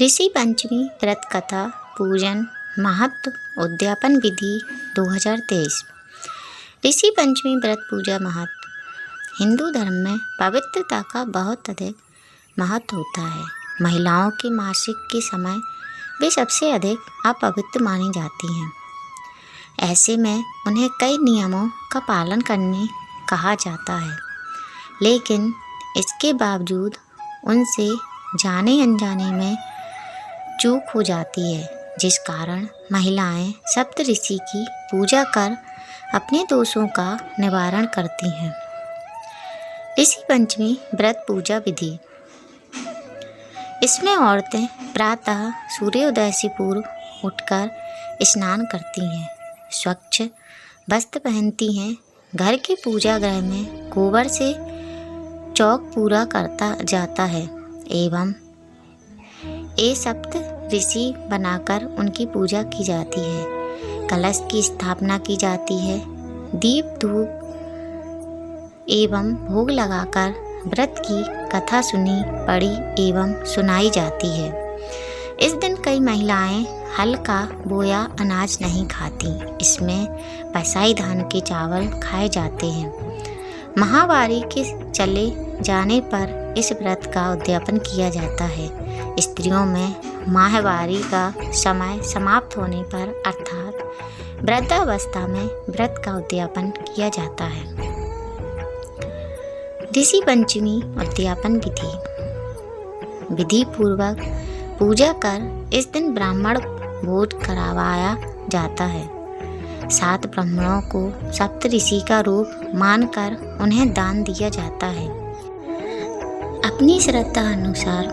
ऋषि पंचमी व्रत कथा पूजन महत्व उद्यापन विधि 2023। ऋषि पंचमी व्रत पूजा महत्व। हिंदू धर्म में पवित्रता का बहुत अधिक महत्व होता है। महिलाओं के मासिक के समय वे सबसे अधिक अपवित्र मानी जाती हैं। ऐसे में उन्हें कई नियमों का पालन करने कहा जाता है, लेकिन इसके बावजूद उनसे जाने अनजाने में चूक हो जाती है, जिस कारण महिलाएं सप्तऋषि की पूजा कर अपने दोषों का निवारण करती हैं। ऋषि पंचमी व्रत पूजा विधि। इसमें औरतें प्रातः सूर्योदय से पूर्व उठकर स्नान करती हैं, स्वच्छ वस्त्र पहनती हैं, घर के पूजा गृह में गोबर से चौक पूरा करता जाता है एवं सप्त ऋषि बनाकर उनकी पूजा की जाती है। कलश की स्थापना की जाती है। दीप धूप एवं भोग लगाकर व्रत की कथा सुनी पढ़ी एवं सुनाई जाती है। इस दिन कई महिलाएं हल्का बोया अनाज नहीं खाती। इसमें पसाई धान के चावल खाए जाते हैं। माहवारी के चले जाने पर इस व्रत का उद्यापन किया जाता है। स्त्रियों में माहवारी का समय समाप्त होने पर अर्थात वृद्धावस्था में व्रत का उद्यापन किया जाता है। ऋषि पंचमी उद्यापन विधि। विधि पूर्वक पूजा कर इस दिन ब्राह्मण भोज करवाया जाता है। 7 ब्राह्मणों को सप्तऋषि का रूप मानकर उन्हें दान दिया जाता है। अपनी श्रद्धा अनुसार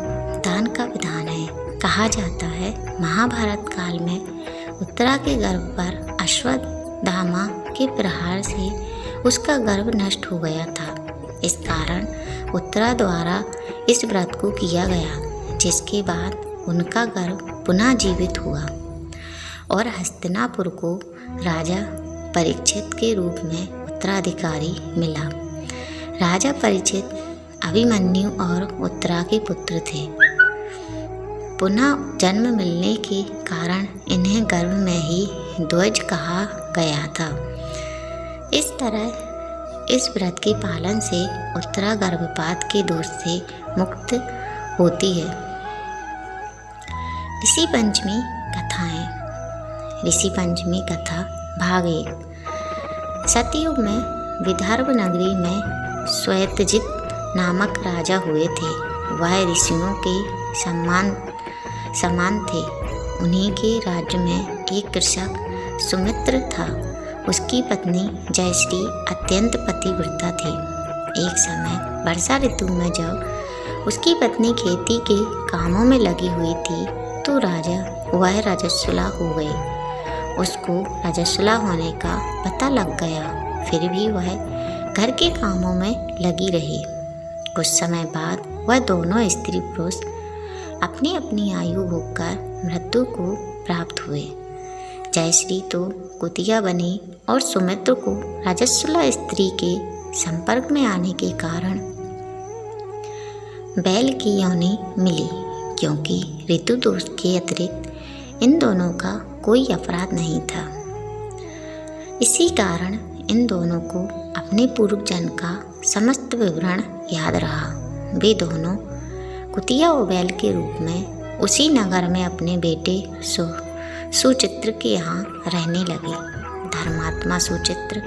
दान का विधान है। कहा जाता है महाभारत काल में उत्तरा के गर्भ पर अश्वत्थामा के प्रहार से उसका गर्भ नष्ट हो गया था। इस कारण उत्तरा द्वारा इस व्रत को किया गया, जिसके बाद उनका गर्भ पुनः जीवित हुआ और हस्तिनापुर को राजा परीक्षित के रूप में उत्तराधिकारी मिला। राजा परीक्षित अभिमन्यु और उत्तरा के पुत्र थे। पुनः जन्म मिलने के कारण इन्हें गर्भ में ही ध्वज कहा गया था। इस तरह इस व्रत के पालन से उत्तरा गर्भपात के दोष से मुक्त होती है। ऋषि पंचमी कथाएं। ऋषि पंचमी कथा भाग 1। सतयुग में विदर्भ नगरी में श्वेतजित नामक राजा हुए थे। वह ऋषियों के समान थे। उन्हीं के राज्य में एक कृषक सुमित्र था। उसकी पत्नी जयश्री अत्यंत पतिव्रता थी। एक समय वर्षा ऋतु में जब उसकी पत्नी खेती के कामों में लगी हुई थी तो वह रजस्वला हो गई। उसको रजस्वला होने का पता लग गया, फिर भी वह घर के कामों में लगी रही। कुछ समय बाद वह दोनों स्त्री पुरुष अपनी अपनी आयु भोगकर मृत्यु को प्राप्त हुए। जयश्री तो कुतिया बनी और सुमित्र को रजस्वला स्त्री के संपर्क में आने के कारण बैल की योनि मिली, क्योंकि ऋतु दोष के अतिरिक्त इन दोनों का कोई अपराध नहीं था। इसी कारण इन दोनों को अपने पूर्व जन्म का समस्त विवरण याद रहा। वे दोनों कुतिया और बैल के रूप में उसी नगर में अपने बेटे सुचित्र के यहाँ रहने लगे। धर्मात्मा सुचित्र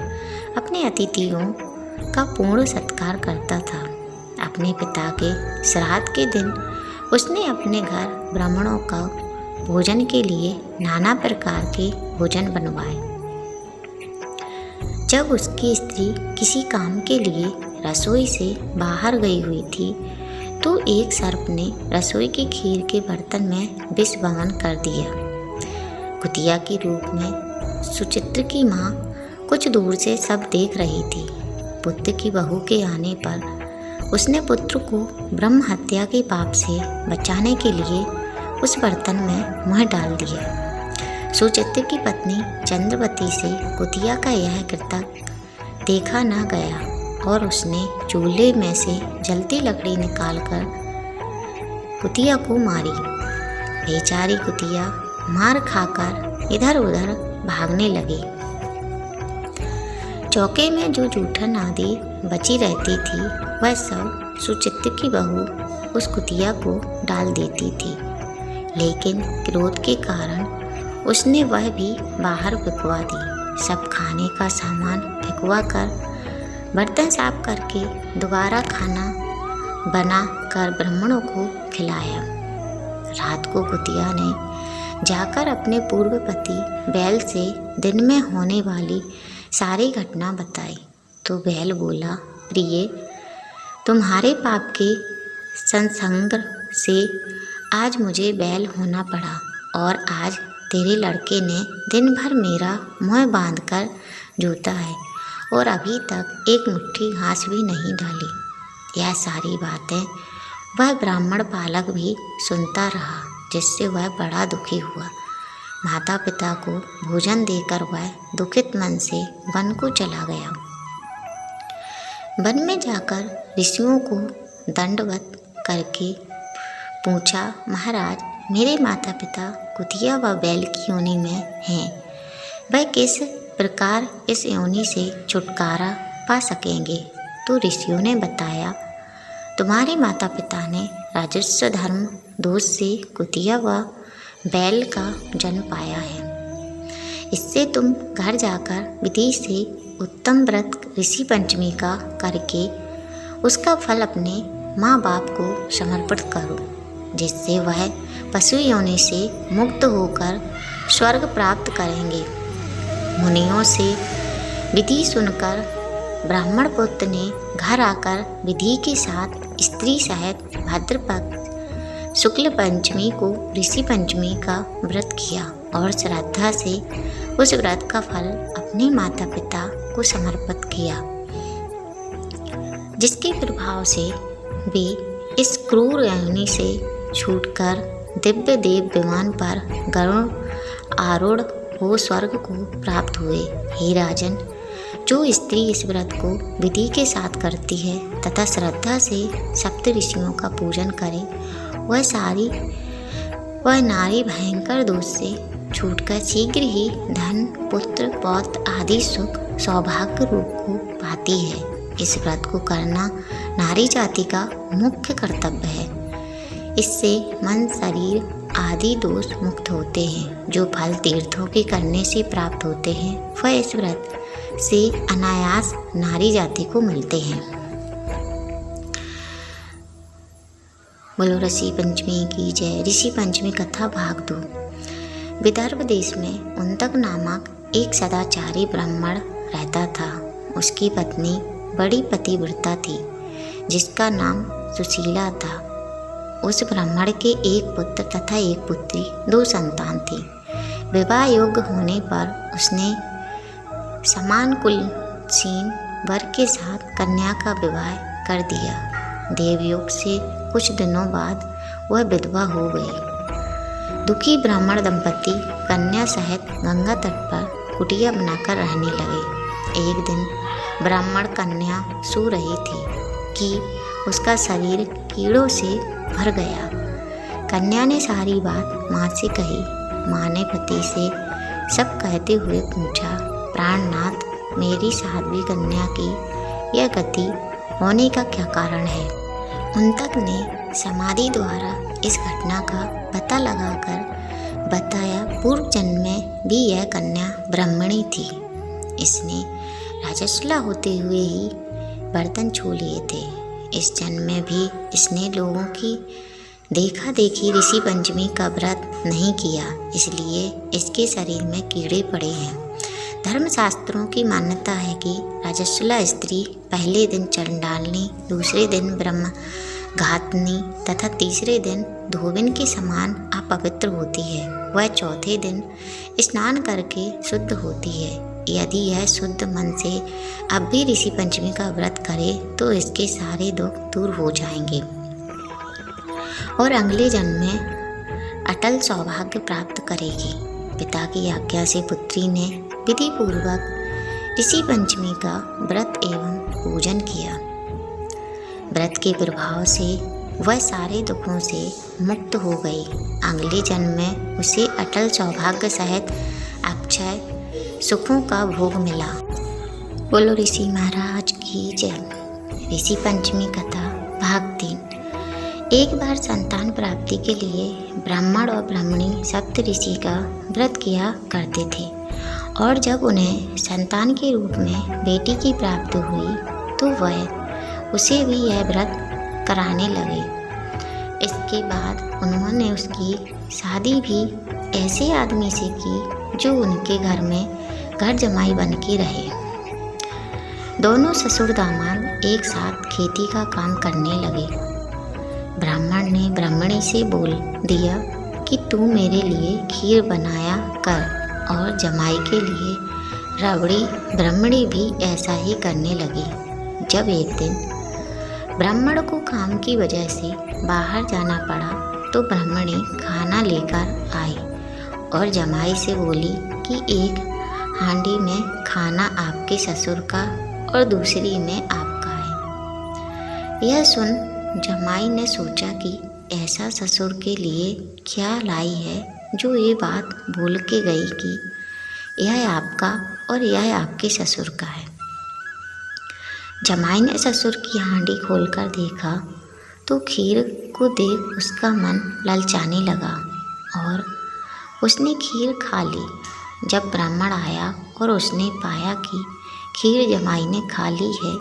अपने अतिथियों का पूर्ण सत्कार करता था। अपने पिता के श्राद्ध के दिन उसने अपने घर ब्राह्मणों का भोजन के लिए नाना प्रकार के भोजन बनवाए। जब उसकी स्त्री किसी काम के लिए रसोई से बाहर गई हुई थी तो एक सर्प ने रसोई की खीर के बर्तन में विष भंगन कर दिया। कुतिया के रूप में सुचित्र की माँ कुछ दूर से सब देख रही थी। पुत्र की बहू के आने पर उसने पुत्र को ब्रह्म हत्या के पाप से बचाने के लिए उस बर्तन में मुँह डाल दिया। सुचित्र की पत्नी चंद्रवती से कुतिया का यह कृत्य देखा न गया और उसने चूल्हे में से जलती लकड़ी निकालकर कुतिया को मारी। बेचारी कुतिया मार खाकर इधर उधर भागने लगी। चौके में जो जूठन आदि बची रहती थी वह सब सुचित्र की बहू उस कुतिया को डाल देती थी, लेकिन क्रोध के कारण उसने वह भी बाहर फेंकवा दी। सब खाने का सामान फेंकवा कर बर्तन साफ करके दोबारा खाना बना कर ब्राह्मणों को खिलाया। रात को कुतिया ने जाकर अपने पूर्व पति बैल से दिन में होने वाली सारी घटना बताई तो बैल बोला, प्रिय, तुम्हारे पाप के संसर्ग से आज मुझे बैल होना पड़ा और आज तेरे लड़के ने दिन भर मेरा मुँह बांधकर जूता है और अभी तक एक मुट्ठी घास भी नहीं डाली। यह सारी बातें वह ब्राह्मण बालक भी सुनता रहा, जिससे वह बड़ा दुखी हुआ। माता पिता को भोजन देकर वह दुखित मन से वन को चला गया। वन में जाकर ऋषियों को दंडवत करके पूछा, महाराज, मेरे माता पिता कुतिया व बैल की योनि में हैं, वह किस प्रकार इस योनि से छुटकारा पा सकेंगे? तो ऋषियों ने बताया, तुम्हारे माता पिता ने राजस्व धर्म दोष से कुतिया व बैल का जन्म पाया है। इससे तुम घर जाकर विधि से उत्तम व्रत ऋषि पंचमी का करके उसका फल अपने माँ बाप को समर्पित करो, जिससे वह पशु योनि से मुक्त होकर स्वर्ग प्राप्त करेंगे। मुनियों से विधि सुनकर ब्राह्मण पुत्र ने घर आकर विधि के साथ स्त्री सहित भाद्रपद शुक्ल पंचमी को ऋषि पंचमी का व्रत किया और श्रद्धा से उस व्रत का फल अपने माता पिता को समर्पित किया, जिसके प्रभाव से वे इस क्रूर योनि से छूटकर दिव्य देव विमान पर गरुड़ आरूढ़ हो स्वर्ग को प्राप्त हुए। हे राजन, जो स्त्री इस व्रत को विधि के साथ करती है तथा श्रद्धा से सप्त ऋषियों का पूजन करे, वह नारी भयंकर दोष से छूटकर शीघ्र ही धन, पुत्र, पौत्र आदि सुख सौभाग्य रूप को पाती है। इस व्रत को करना नारी जाति का मुख्य कर्तव्य है। इससे मन, शरीर आदि दोष मुक्त होते हैं। जो फल तीर्थों के करने से प्राप्त होते हैं वह इस व्रत से अनायास नारी जाति को मिलते हैं। बोलो ऋषि पंचमी की जय। ऋषि पंचमी कथा भाग 2। विदर्भ देश में उंतक नामक एक सदाचारी ब्राह्मण रहता था। उसकी पत्नी बड़ी पतिव्रता थी, जिसका नाम सुशीला था। उस ब्राह्मण के एक पुत्र तथा एक पुत्री, 2 संतान थी। विवाह योग्य होने पर उसने समान कुलसीन वर के साथ कन्या का विवाह कर दिया। देवयोग से कुछ दिनों बाद वह विधवा हो गई। दुखी ब्राह्मण दंपति कन्या सहित गंगा तट पर कुटिया बनाकर रहने लगे। एक दिन ब्राह्मण कन्या सो रही थी कि उसका शरीर कीड़ों से भर गया। कन्या ने सारी बात माँ से कही। माँ ने पति से सब कहते हुए पूछा, प्राणनाथ, मेरी साध्वी कन्या की यह गति होने का क्या कारण है? उंतक ने समाधि द्वारा इस घटना का पता लगाकर बताया, पूर्व जन्म में भी यह कन्या ब्राह्मणी थी। इसने राजस्वला होते हुए ही बर्तन छू लिए थे। इस जन्म में भी इसने लोगों की देखा देखी ऋषि पंचमी का व्रत नहीं किया, इसलिए इसके शरीर में कीड़े पड़े हैं। धर्मशास्त्रों की मान्यता है कि राजस्वला स्त्री पहले दिन चंडालनी, दूसरे दिन ब्रह्म घातनी तथा तीसरे दिन धोबिन के समान अपवित्र होती है। वह चौथे दिन स्नान करके शुद्ध होती है। यदि यह शुद्ध मन से अब भी ऋषि पंचमी का व्रत करे तो इसके सारे दुख दूर हो जाएंगे और अगले जन्म में अटल सौभाग्य प्राप्त करेगी। पिता की आज्ञा से पुत्री ने विधि पूर्वक ऋषि पंचमी का व्रत एवं पूजन किया। व्रत के प्रभाव से वह सारे दुखों से मुक्त हो गई। अगले जन्म में उसे अटल सौभाग्य सहित अक्षय सुखों का भोग मिला। बोलो ऋषि महाराज की जय। ऋषि पंचमी कथा भाग 3। एक बार संतान प्राप्ति के लिए ब्राह्मण और ब्राह्मणी सप्त ऋषि का व्रत किया करते थे, और जब उन्हें संतान के रूप में बेटी की प्राप्ति हुई तो वह उसे भी यह व्रत कराने लगे। इसके बाद उन्होंने उसकी शादी भी ऐसे आदमी से की जो उनके घर में घर जमाई बन के रहे। दोनों ससुर दामाद एक साथ खेती का काम करने लगे। ब्राह्मण ने ब्राह्मणी से बोल दिया कि तू मेरे लिए खीर बनाया कर, और जमाई के लिए रबड़ी। ब्राह्मणी भी ऐसा ही करने लगी। जब एक दिन ब्राह्मण को काम की वजह से बाहर जाना पड़ा तो ब्राह्मणी खाना लेकर आई और जमाई से बोली कि एक हांडी में खाना आपके ससुर का और दूसरी में आपका है। यह सुन जमाई ने सोचा कि ऐसा ससुर के लिए क्या लाई है जो ये बात बोल के गई कि यह आपका और यह आपके ससुर का है। जमाई ने ससुर की हांडी खोलकर देखा तो खीर को देख उसका मन ललचाने लगा और उसने खीर खा ली। जब ब्राह्मण आया और उसने पाया कि खीर जमाई ने खा ली है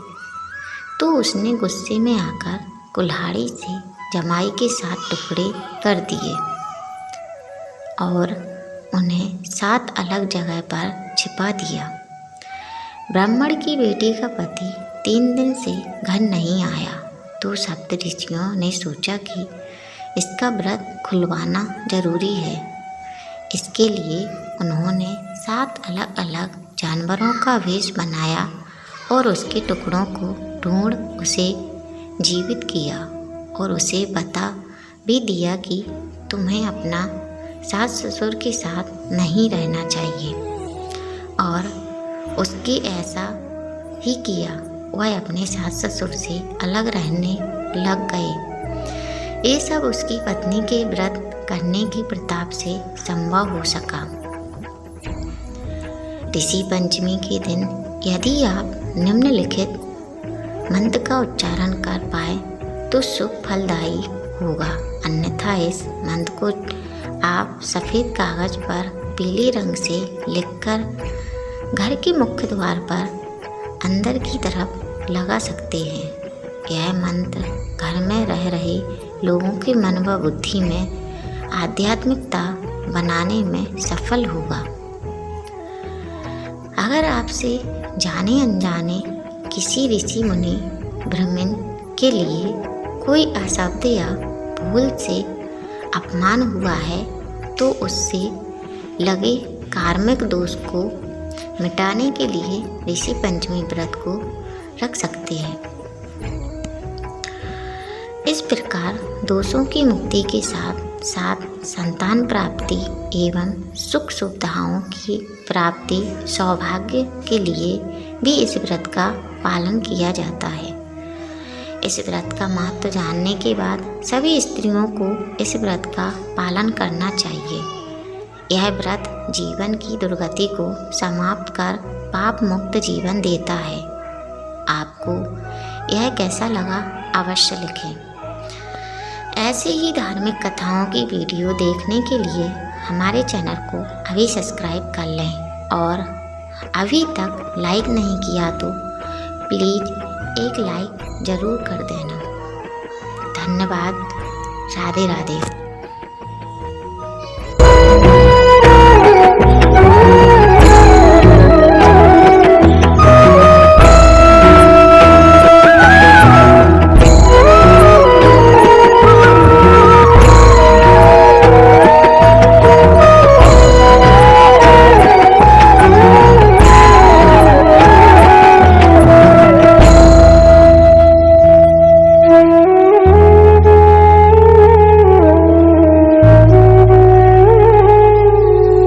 तो उसने गुस्से में आकर कुल्हाड़ी से जमाई के 7 टुकड़े कर दिए और उन्हें 7 अलग जगह पर छिपा दिया। ब्राह्मण की बेटी का पति 3 दिन से घर नहीं आया तो सप्त ऋषियों ने सोचा कि इसका व्रत खुलवाना जरूरी है। इसके लिए उन्होंने 7 अलग अलग जानवरों का वेश बनाया और उसके टुकड़ों को ढूंढ उसे जीवित किया और उसे बता भी दिया कि तुम्हें अपना सास ससुर के साथ नहीं रहना चाहिए, और उसके ऐसा ही किया। वह अपने सास ससुर से अलग रहने लग गए। ये सब उसकी पत्नी के व्रत करने की प्रताप से संभव हो सका। ऋषि पंचमी के दिन यदि आप निम्नलिखित मंत्र का उच्चारण कर पाए तो शुभ फलदायी होगा, अन्यथा इस मंत्र को आप सफ़ेद कागज पर पीले रंग से लिखकर घर के मुख्य द्वार पर अंदर की तरफ लगा सकते हैं। यह मंत्र घर में रह रहे लोगों के मन व बुद्धि में आध्यात्मिकता बनाने में सफल होगा। अगर आपसे जाने अनजाने किसी ऋषि मुनि ब्राह्मण के लिए कोई अशब्द या भूल से अपमान हुआ है तो उससे लगे कार्मिक दोष को मिटाने के लिए ऋषि पंचमी व्रत को रख सकते हैं। इस प्रकार दोषों की मुक्ति के साथ साथ संतान प्राप्ति एवं सुख सुविधाओं की प्राप्ति सौभाग्य के लिए भी इस व्रत का पालन किया जाता है। इस व्रत का महत्व जानने के बाद सभी स्त्रियों को इस व्रत का पालन करना चाहिए। यह व्रत जीवन की दुर्गति को समाप्त कर पाप मुक्त जीवन देता है। आपको यह कैसा लगा अवश्य लिखें। ऐसे ही धार्मिक कथाओं की वीडियो देखने के लिए हमारे चैनल को अभी सब्सक्राइब कर लें, और अभी तक लाइक नहीं किया तो प्लीज़ एक लाइक ज़रूर कर देना। धन्यवाद। राधे राधे।